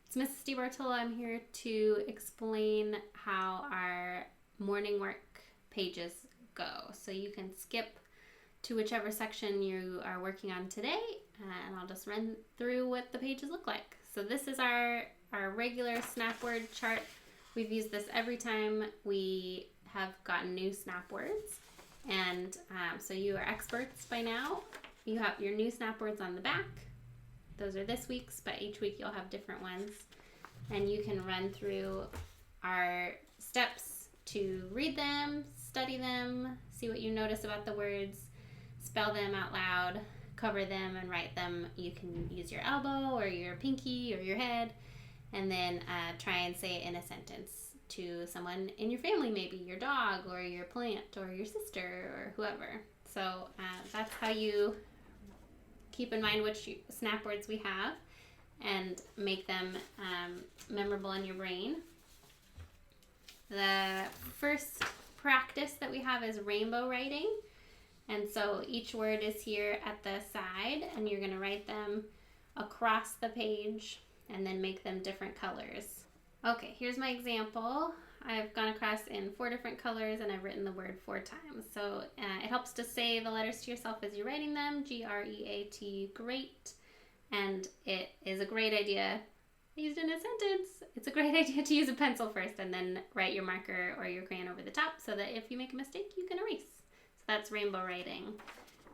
It's Mrs. Bartolo. I'm here to explain how our morning work pages go. So you can skip to whichever section you are working on today, and I'll just run through what the pages look like. So this is our regular snap word chart. We've used this every time we have gotten new snap words, and so you are experts by now. You have your new snap words on the back. Those are this week's, but each week you'll have different ones. And you can run through our steps to read them, study them, see what you notice about the words, spell them out loud, cover them, and write them. You can use your elbow or your pinky or your head, and then try and say it in a sentence to someone in your family, maybe your dog or your plant or your sister or whoever. So that's how you keep in mind which snap words we have and make them memorable in your brain. The first practice that we have is rainbow writing. And so each word is here at the side, and you're going to write them across the page and then make them different colors. Okay, here's my example. I've gone across in 4 different colors and I've written the word 4 times. So it helps to say the letters to yourself as you're writing them. G-R-E-A-T, great. And it is a great idea, used in a sentence, it's a great idea to use a pencil first and then write your marker or your crayon over the top so that if you make a mistake, you can erase. So that's rainbow writing.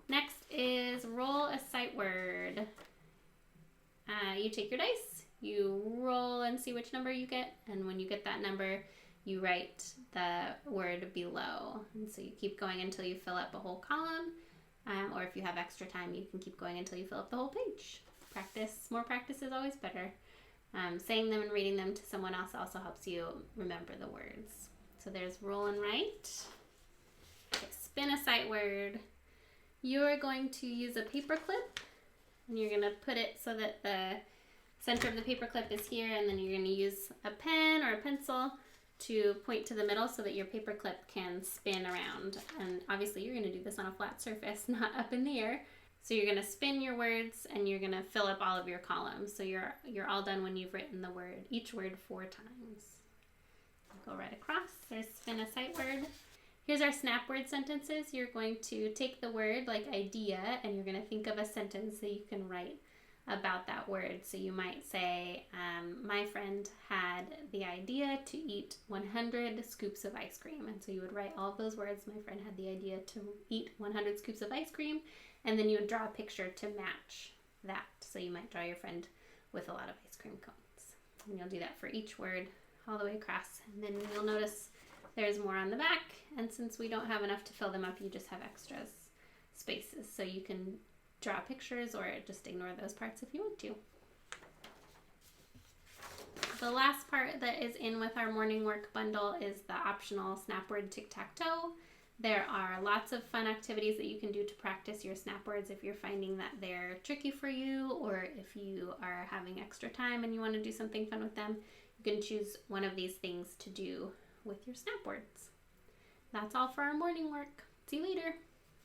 Next is roll a sight word. You take your dice, you roll and see which number you get, and when you get that number, you write the word below. And so you keep going until you fill up a whole column, or if you have extra time, you can keep going until you fill up the whole page. More practice is always better. Saying them and reading them to someone else also helps you remember the words. So there's roll and write. Okay, spin a sight word. You're going to use a paper clip, and you're going to put it so that the center of the paper clip is here, and then you're going to use a pen or a pencil to point to the middle so that your paper clip can spin around. And obviously you're going to do this on a flat surface, not up in the air. So you're going to spin your words and you're going to fill up all of your columns. So you're all done when you've written the word, each word 4 times. Go right across. There's spin a sight word. Here's our snap word sentences. You're going to take the word like idea and you're going to think of a sentence that you can write about that word. So you might say, my friend had the idea to eat 100 scoops of ice cream. And so you would write all of those words. My friend had the idea to eat 100 scoops of ice cream. And then you would draw a picture to match that. So you might draw your friend with a lot of ice cream cones. And you'll do that for each word all the way across. And then you'll notice there's more on the back. And since we don't have enough to fill them up, you just have extras spaces. So you can draw pictures or just ignore those parts if you want to. The last part that is in with our morning work bundle is the optional snap word tic-tac-toe. There are lots of fun activities that you can do to practice your snap words if you're finding that they're tricky for you, or if you are having extra time and you want to do something fun with them. You can choose one of these things to do with your snap words. That's all for our morning work. See you later.